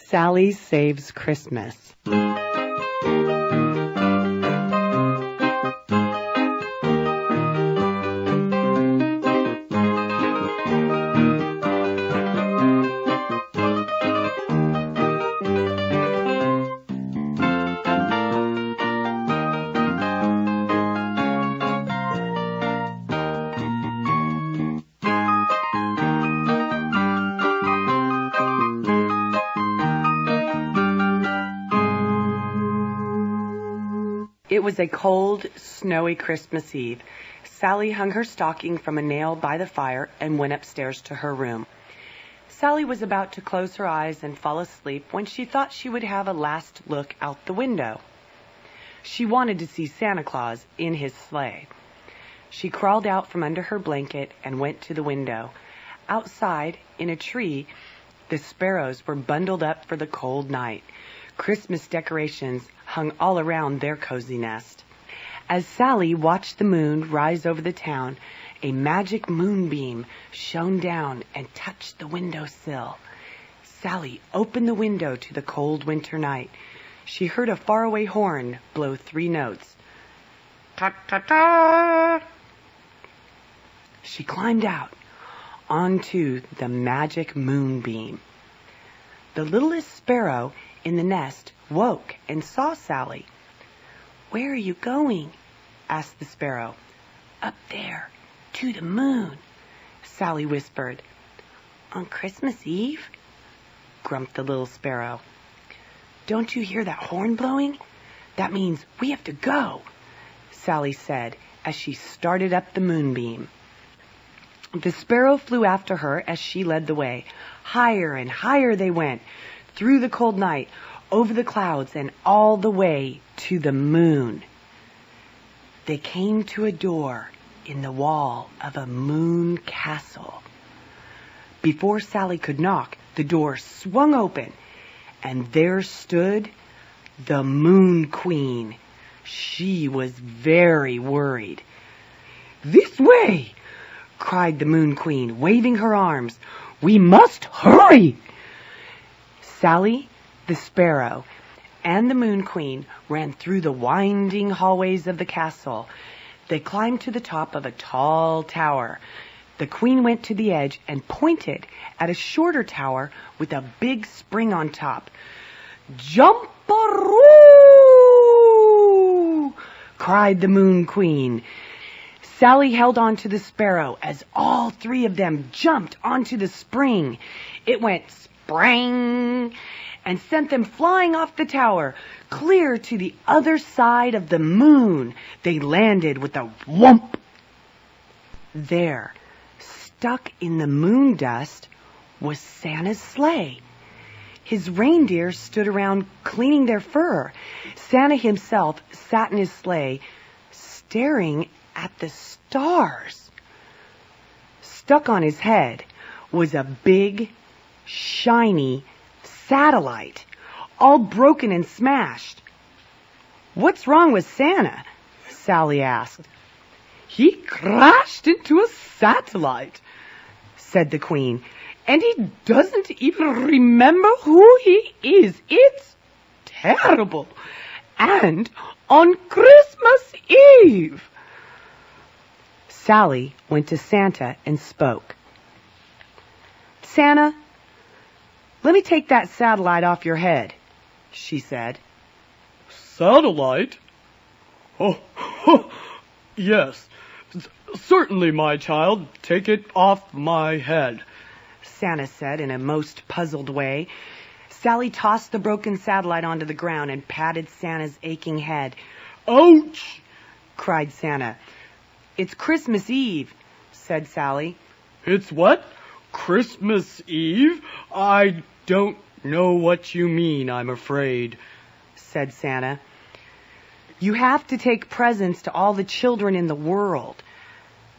Sally Saves Christmas. It was a cold, snowy Christmas Eve. Sally hung her stocking from a nail by the fire and went upstairs to her room. Sally was about to close her eyes and fall asleep when she thought she would have a last look out the window. She wanted to see Santa Claus in his sleigh. She crawled out from under her blanket and went to the window. Outside, in a tree, the sparrows were bundled up for the cold night. Christmas decorations hung all around their cozy nest. As Sally watched the moon rise over the town, a magic moonbeam shone down and touched the windowsill. Sally opened the window to the cold winter night. She heard a faraway horn blow 3 notes. Ta-ta-ta! She climbed out onto the magic moonbeam. The littlest sparrow in the nest woke and saw Sally. "Where are you going?" asked the sparrow. "Up there, to the moon," Sally whispered. "On Christmas Eve?" grumped the little sparrow. "Don't you hear that horn blowing? That means we have to go," Sally said as she started up the moonbeam. The sparrow flew after her as she led the way. Higher and higher they went, through the cold night, over the clouds, and all the way to the moon. They came to a door in the wall of a moon castle. Before Sally could knock, the door swung open, and there stood the Moon Queen. She was very worried. "This way!" cried the Moon Queen, waving her arms. "We must hurry!" Sally, the sparrow, and the Moon Queen ran through the winding hallways of the castle. They climbed to the top of a tall tower. The Queen went to the edge and pointed at a shorter tower with a big spring on top. "Jump-a-roo!" cried the Moon Queen. Sally held on to the sparrow as all 3 of them jumped onto the spring. It went sprang and sent them flying off the tower, clear to the other side of the moon. They landed with a whomp. There, stuck in the moon dust, was Santa's sleigh. His reindeer stood around cleaning their fur. Santa himself sat in his sleigh, staring at the stars. Stuck on his head was a big, shiny satellite, all broken and smashed. "What's wrong with Santa?" Sally asked. "He crashed into a satellite," said the Queen, "and he doesn't even remember who he is. It's terrible. And on Christmas Eve." Sally went to Santa and spoke. "Santa, let me take that satellite off your head," she said. "Satellite? Oh, yes. Certainly, my child. Take it off my head," Santa said in a most puzzled way. Sally tossed the broken satellite onto the ground and patted Santa's aching head. "Ouch!" cried Santa. "It's Christmas Eve," said Sally. "It's what? Christmas Eve? I don't know what you mean, I'm afraid," said Santa. "You have to take presents to all the children in the world,"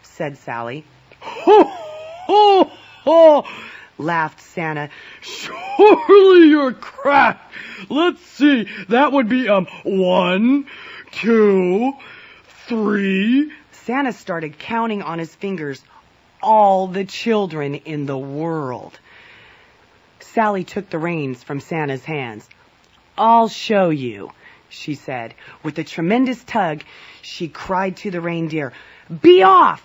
said Sally. "Ho, ho, ho!" laughed Santa. "Surely you're cracked. Let's see. That would be 1, 2, 3. Santa started counting on his fingers all the children in the world. Sally took the reins from Santa's hands. "I'll show you," she said. With a tremendous tug, she cried to the reindeer, "Be off!"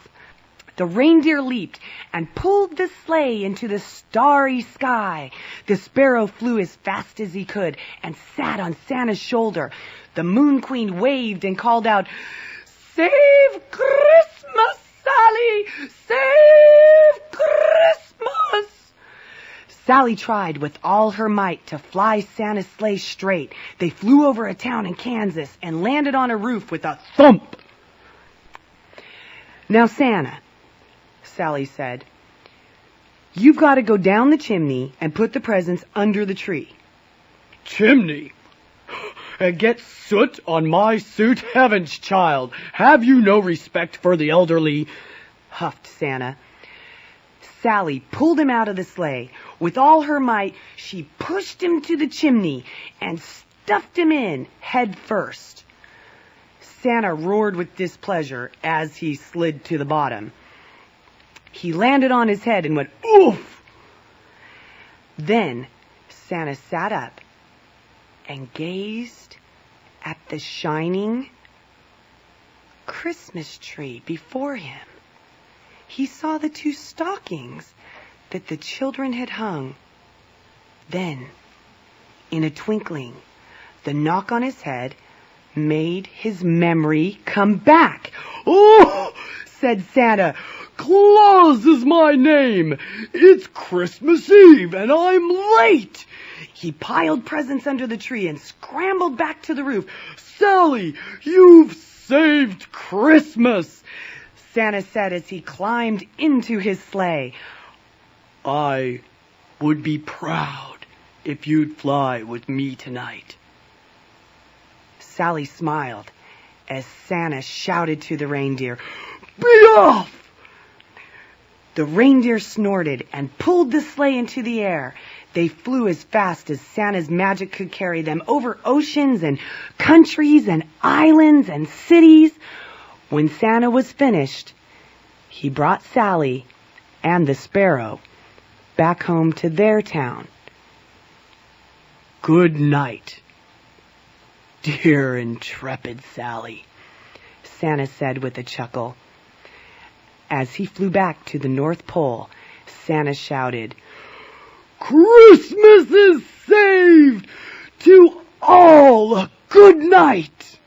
The reindeer leaped and pulled the sleigh into the starry sky. The sparrow flew as fast as he could and sat on Santa's shoulder. The Moon Queen waved and called out, "Save Christmas, Sally! Save Christmas!" Sally tried with all her might to fly Santa's sleigh straight. They flew over a town in Kansas and landed on a roof with a thump. "Now, Santa," Sally said, "you've got to go down the chimney and put the presents under the tree." "Chimney? And get soot on my suit? Heavens, child, have you no respect for the elderly?" huffed Santa. Sally pulled him out of the sleigh. With all her might, she pushed him to the chimney and stuffed him in head first. Santa roared with displeasure as he slid to the bottom. He landed on his head and went, "Oof!" Then Santa sat up and gazed at the shining Christmas tree before him. He saw the 2 stockings that the children had hung. Then, in a twinkling, the knock on his head made his memory come back. "Oh," said Santa, "Claus is my name. It's Christmas Eve and I'm late." He piled presents under the tree and scrambled back to the roof. "Sally, you've saved Christmas," Santa said as he climbed into his sleigh. "I would be proud if you'd fly with me tonight." Sally smiled as Santa shouted to the reindeer, "Be off!" The reindeer snorted and pulled the sleigh into the air. They flew as fast as Santa's magic could carry them over oceans and countries and islands and cities. When Santa was finished, he brought Sally and the sparrow back home to their town. "Good night, dear intrepid Sally," Santa said with a chuckle. As he flew back to the North Pole, Santa shouted, "Christmas is saved! To all a good night!"